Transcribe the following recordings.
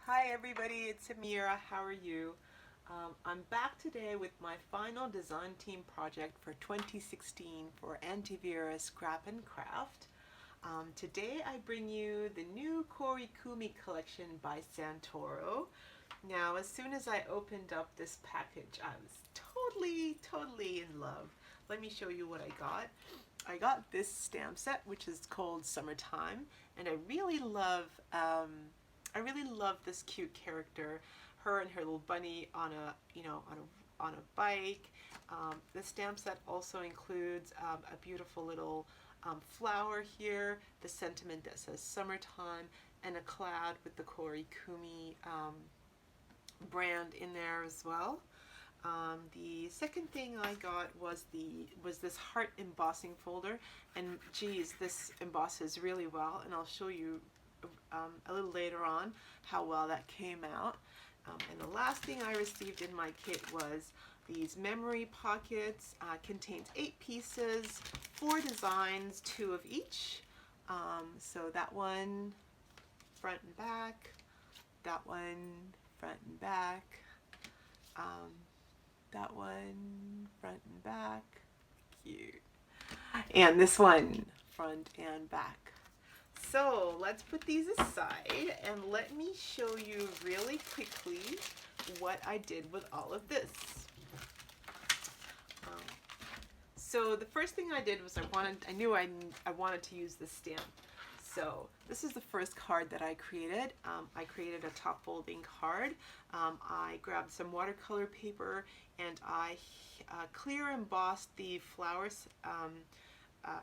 Hi everybody, it's Amira. How are you? I'm back today with my final design team project for 2016 for Aunty Vera Scrap and Craft. Today I bring you the new Kori Kumi collection by Santoro. Now, as soon as I opened up this package, I was totally in love. Let me show you what I got. I got this stamp set, which is called Summertime, and I really love this cute character, her and her little bunny on a bike. The stamp set also includes a beautiful little flower here, the sentiment that says summertime, and a cloud with the Kori Kumi brand in there as well. The second thing I got was this heart embossing folder, and geez, this embosses really well, and I'll show you a little later on how well that came out. And the last thing I received in my kit was these memory pockets. Contains 8 pieces, 4 designs, 2 of each. So that one front and back, that one front and back, that one front and back, cute, and this one front and back. So let's put these aside and let me show you really quickly what I did with all of this. So the first thing I did was I knew I wanted to use this stamp. So this is the first card that I created. I created a top folding card. I grabbed some watercolor paper and I clear embossed the flowers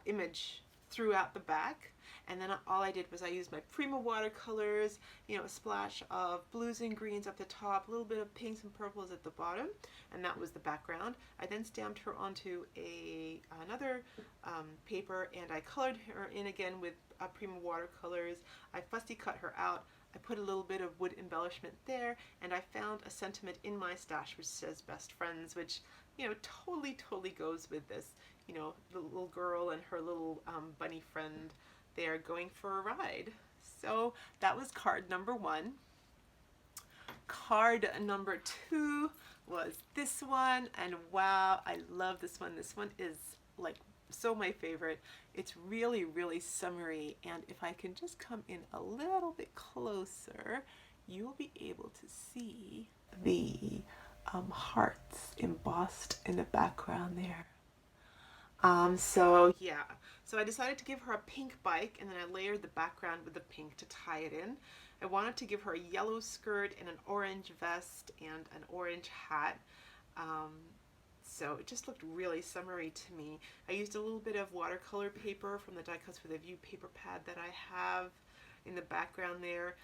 image throughout the back. And then all I did was I used my Prima watercolors, a splash of blues and greens at the top, a little bit of pinks and purples at the bottom, and that was the background. I then stamped her onto another paper, and I colored her in again with Prima watercolors. I fussy cut her out. I put a little bit of wood embellishment there, and I found a sentiment in my stash which says best friends, which totally goes with this. The little girl and her little bunny friend, they are going for a ride. So that was card number 1. Card number 2 was this one, and wow, I love this one. This one is like so my favorite. It's really summery, and if I can just come in a little bit closer, you will be able to see the hearts embossed in the background there. So I decided to give her a pink bike, and then I layered the background with the pink to tie it in. I wanted to give her a yellow skirt and an orange vest and an orange hat. So it just looked really summery to me. I used a little bit of watercolor paper from the Die Cuts with a View paper pad that I have in the background there.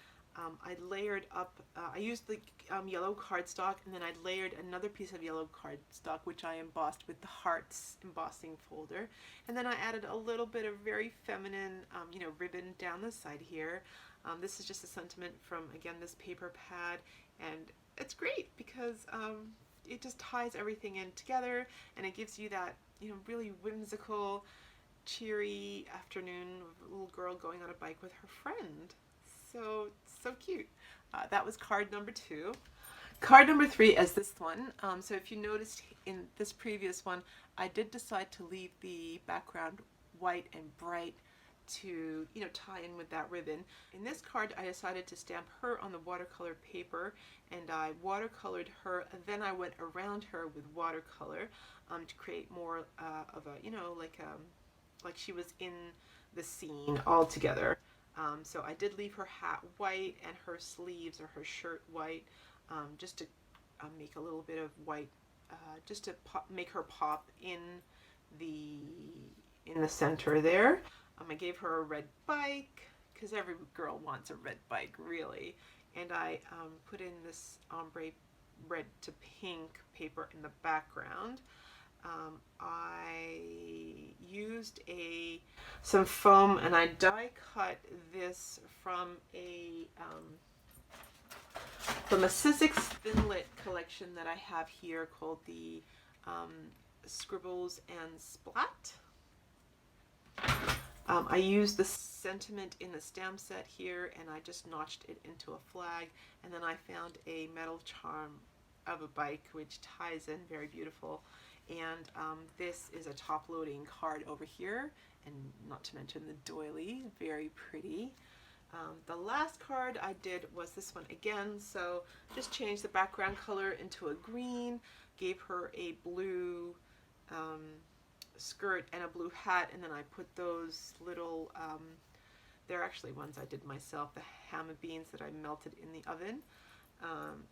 I layered up, I used the yellow cardstock, and then I layered another piece of yellow cardstock which I embossed with the hearts embossing folder, and then I added a little bit of very feminine ribbon down the side here. This is just a sentiment from, again, this paper pad, and it's great because it just ties everything in together, and it gives you that really whimsical, cheery afternoon of a little girl going on a bike with her friend. So cute. That was card number 2. Card number 3 is this one. So if you noticed in this previous one, I did decide to leave the background white and bright to tie in with that ribbon. In this card, I decided to stamp her on the watercolor paper, and I watercolored her, and then I went around her with watercolor to create more of a like she was in the scene all together. So I did leave her hat white and her sleeves or her shirt white, just to make a little bit of white, just to make her pop in the center there. I gave her a red bike because every girl wants a red bike, really. And I put in this ombre red to pink paper in the background. I used some foam, and I die cut this from a Sizzix Thinlit collection that I have here called the Scribbles and Splat. I used the sentiment in the stamp set here, and I just notched it into a flag, and then I found a metal charm of a bike which ties in very beautiful. And this is a top loading card over here, and not to mention the doily, very pretty. The last card I did was this one again, so just changed the background color into a green, gave her a blue skirt and a blue hat, and then I put those little, they're actually ones I did myself, the hammer beans that I melted in the oven,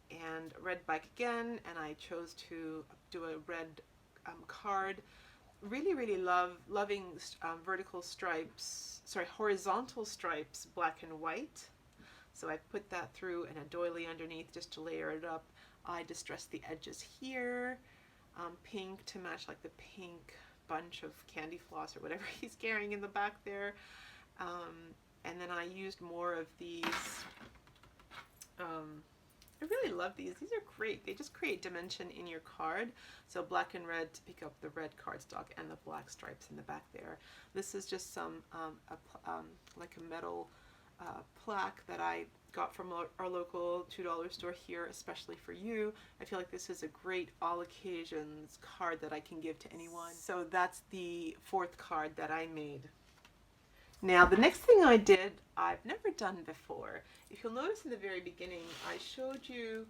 and red bike again, and I chose to do a red card. Really loving vertical stripes, sorry, horizontal stripes, black and white. So I put that through and a doily underneath just to layer it up. I distressed the edges here, pink to match like the pink bunch of candy floss or whatever he's carrying in the back there. And then I used more of these. I really love these. These are great. They just create dimension in your card. So black and red to pick up the red cardstock and the black stripes in the back there. This is just some like a metal plaque that I got from our local $2 store here, especially for you. I feel like this is a great all occasions card that I can give to anyone. So that's the fourth card that I made. Now the next thing I did, I've never done before. If you'll notice in the very beginning, I showed you,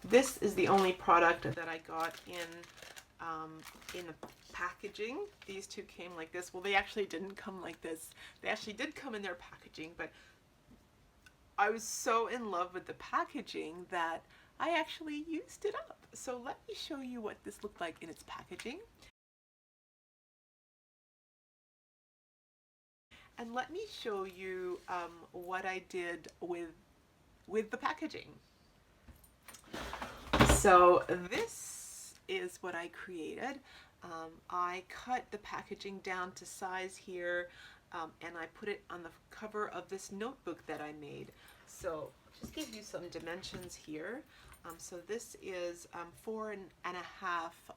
this is the only product that I got in the packaging. These two came like this. Well, they actually didn't come like this. They actually did come in their packaging, but I was so in love with the packaging that I actually used it up. So let me show you what this looked like in its packaging. And let me show you what I did with the packaging. So this is what I created. I cut the packaging down to size here, and I put it on the cover of this notebook that I made. So just give you some dimensions here. So this is 4.5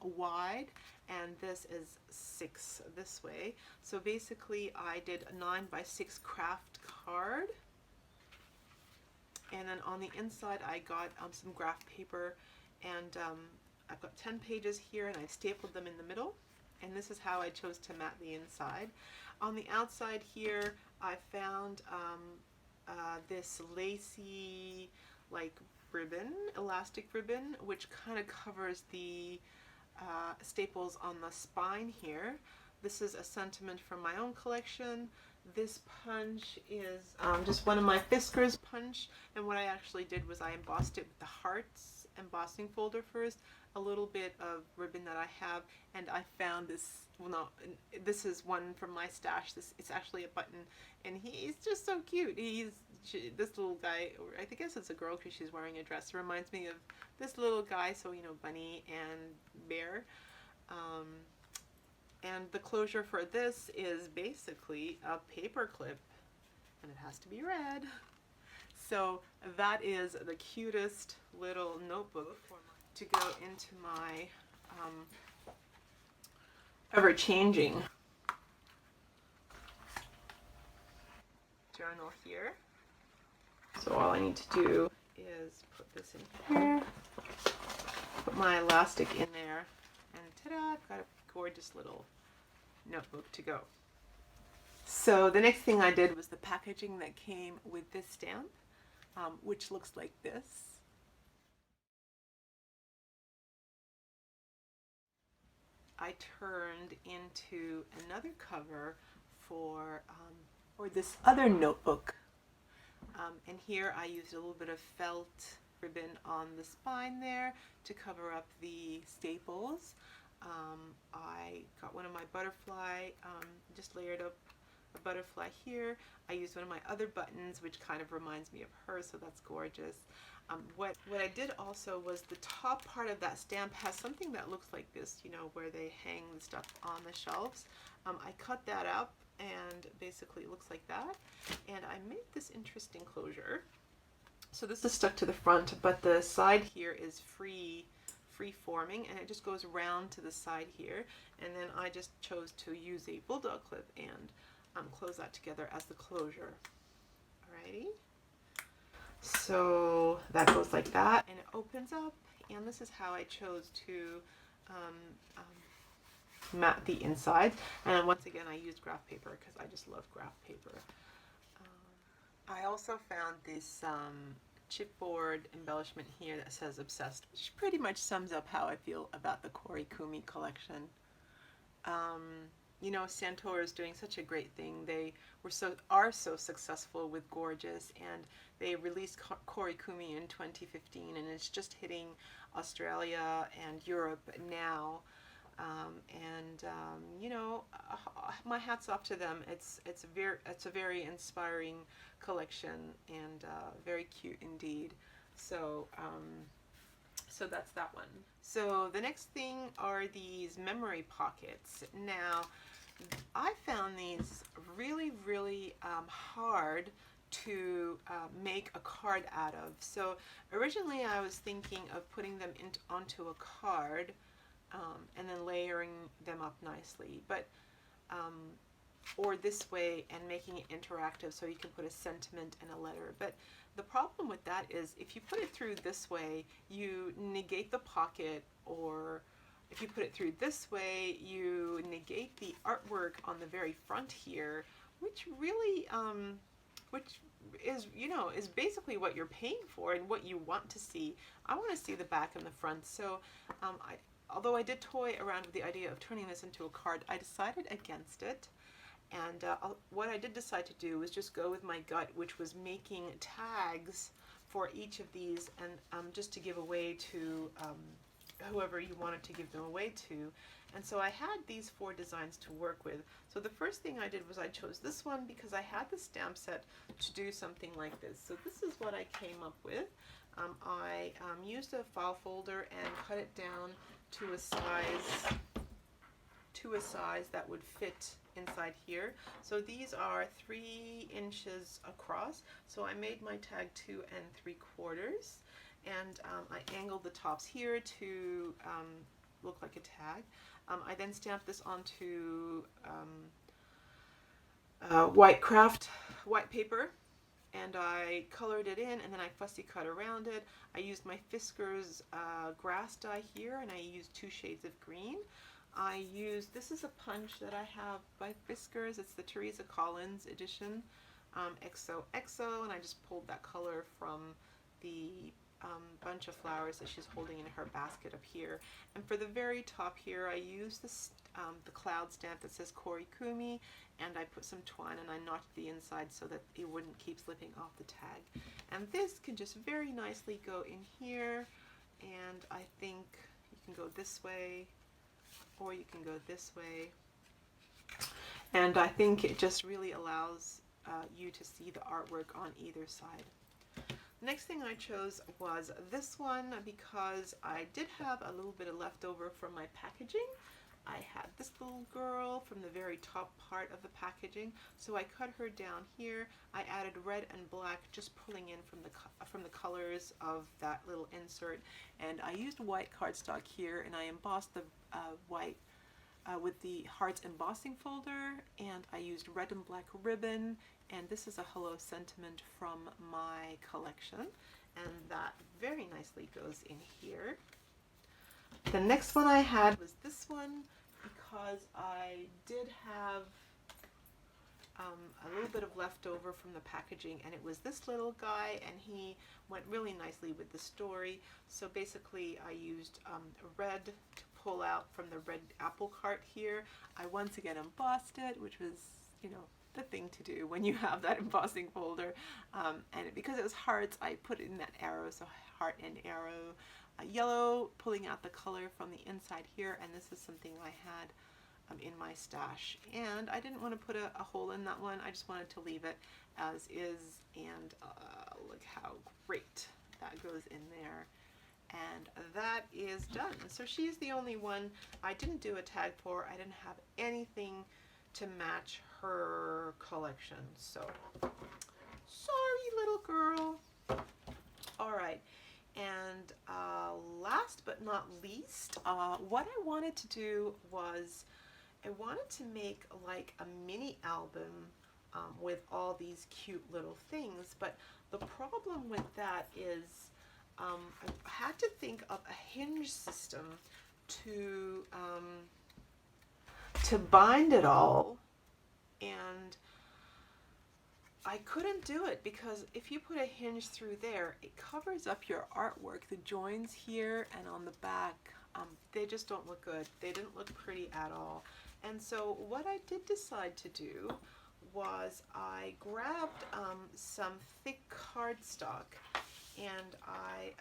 wide, and this is 6 this way. So basically I did a 9x6 craft card, and then on the inside I got some graph paper, and I've got 10 pages here, and I stapled them in the middle, and this is how I chose to mat the inside. On the outside here I found this lacy like ribbon, elastic ribbon, which kind of covers the staples on the spine here. This is a sentiment from my own collection. This punch is just one of my Fiskars punch, and what I actually did was I embossed it with the hearts embossing folder first, a little bit of ribbon that I have, and I found this, well no, this is one from my stash. It's actually a button, and he's just so cute. This little guy, I guess it's a girl because she's wearing a dress. It reminds me of this little guy, so you know, Bunny and Bear. And the closure for this is basically a paper clip, and it has to be red. So that is the cutest little notebook to go into my ever-changing journal here. So all I need to do is put this in here, put my elastic in there, and ta-da, I've got a gorgeous little notebook to go. So the next thing I did was the packaging that came with this stamp, which looks like this. I turned into another cover for this other notebook. And here I used a little bit of felt ribbon on the spine there to cover up the staples. I got one of my butterfly, just layered up a butterfly here. I used one of my other buttons, which kind of reminds me of her, so that's gorgeous. What I did also was the top part of that stamp has something that looks like this, you know, where they hang the stuff on the shelves. I cut that up, and basically it looks like that. And I made this interesting closure. So this is stuck to the front, but the side here is free free-forming, and it just goes round to the side here, and then I just chose to use a bulldog clip and close that together as the closure. Alrighty, so that goes like that, and it opens up, and this is how I chose to mat the inside. And once again, I used graph paper because I just love graph paper. I also found this chipboard embellishment here that says obsessed, which pretty much sums up how I feel about the Kori Kumi collection. You know, Santoro is doing such a great thing. They are so successful with Gorgeous, and they released Kori Kumi in 2015, and it's just hitting Australia and Europe now. You know, my hat's off to them. It's a very inspiring collection, and very cute indeed. So so that's that one. So the next thing are these memory pockets. Now, I found these really hard to make a card out of. So originally I was thinking of putting them onto a card and then layering them up nicely, but or this way, and making it interactive so you can put a sentiment and a letter. But the problem with that is if you put it through this way, you negate the pocket, or if you put it through this way, you negate the artwork on the very front here, which really which is, you know, is basically what you're paying for and what you want to see. I want to see the back and the front. So although I did toy around with the idea of turning this into a card, I decided against it. And what I did decide to do was just go with my gut, which was making tags for each of these, and just to give away to whoever you wanted to give them away to. And so I had these 4 designs to work with. So the first thing I did was I chose this one because I had the stamp set to do something like this. So this is what I came up with. I used a file folder and cut it down to a size that would fit inside here. So these are 3 inches across. So I made my tag 2 3/4, and I angled the tops here to look like a tag. I then stamped this onto white paper, and I colored it in, and then I fussy cut around it. I used my Fiskars grass dye here, and I used 2 shades of green. This is a punch that I have by Fiskars. It's the Teresa Collins edition, XOXO, and I just pulled that color from the bunch of flowers that she's holding in her basket up here. And for the very top here, I used this the cloud stamp that says Kori Kumi, and I put some twine and I knotted the inside so that it wouldn't keep slipping off the tag. And this can just very nicely go in here, and I think you can go this way, or you can go this way, and I think it just really allows you to see the artwork on either side. The next thing I chose was this one because I did have a little bit of leftover from my packaging. I had this little girl from the very top part of the packaging, so I cut her down here. I added red and black, just pulling in from the colors of that little insert, and I used white cardstock here, and I embossed the white with the Hearts embossing folder, and I used red and black ribbon, and this is a hello sentiment from my collection, and that very nicely goes in here. The next one I had was this one because I did have a little bit of leftover from the packaging, and it was this little guy, and he went really nicely with the story. So basically I used red to pull out from the red apple cart here. I once again embossed it, which was, you know, the thing to do when you have that embossing folder. And because it was hearts, I put in that arrow, so heart and arrow. Yellow, pulling out the color from the inside here, and this is something I had in my stash. And I didn't want to put a hole in that one. I just wanted to leave it as is, and look how great that goes in there. And that is done. So she's the only one I didn't do a tag for. I didn't have anything to match her collection. So, sorry, little girl. All right. And last but but not least, what I wanted to do was I wanted to make like a mini album with all these cute little things, but the problem with that is I had to think of a hinge system to bind it all, and I couldn't do it because if you put a hinge through there, it covers up your artwork. The joins here and on the back, they just don't look good. They didn't look pretty at all. And so what I did decide to do was I grabbed some thick cardstock, and I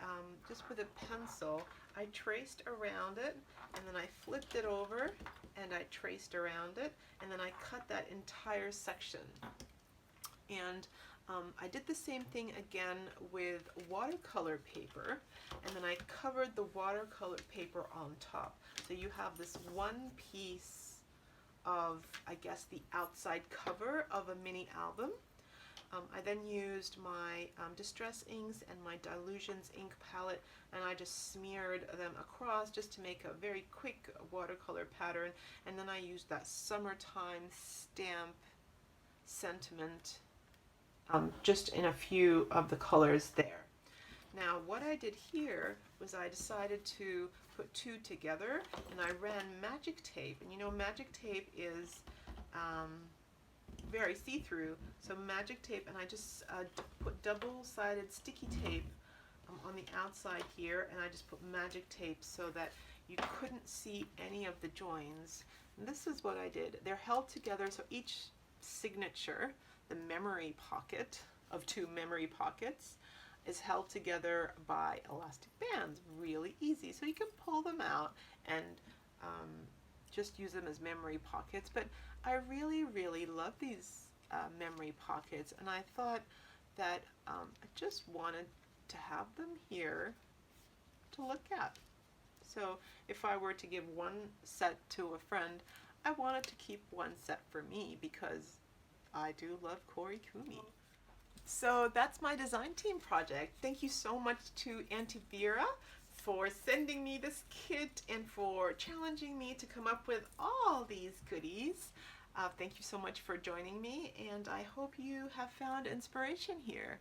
just with a pencil, I traced around it, and then I flipped it over and I traced around it, and then I cut that entire section. And I did the same thing again with watercolor paper, and then I covered the watercolor paper on top. So you have this one piece of, I guess, the outside cover of a mini album. I then used my Distress inks and my Dilutions ink palette, and I just smeared them across just to make a very quick watercolor pattern, and then I used that Summertime Stamp Sentiment just in a few of the colors there. Now what I did here was I decided to put two together, and I ran magic tape, and you know magic tape is very see-through, so magic tape, and I just put double-sided sticky tape on the outside here, and I just put magic tape so that you couldn't see any of the joins. And this is what I did. They're held together, so each signature, the memory pocket of two memory pockets, is held together by elastic bands. Really easy, so you can pull them out and just use them as memory pockets. But I really love these memory pockets, and I thought that I just wanted to have them here to look at. So if I were to give one set to a friend, I wanted to keep one set for me because I do love Kori Kumi. So that's my design team project. Thank you so much to Aunty Vera for sending me this kit and for challenging me to come up with all these goodies. Thank you so much for joining me, and I hope you have found inspiration here.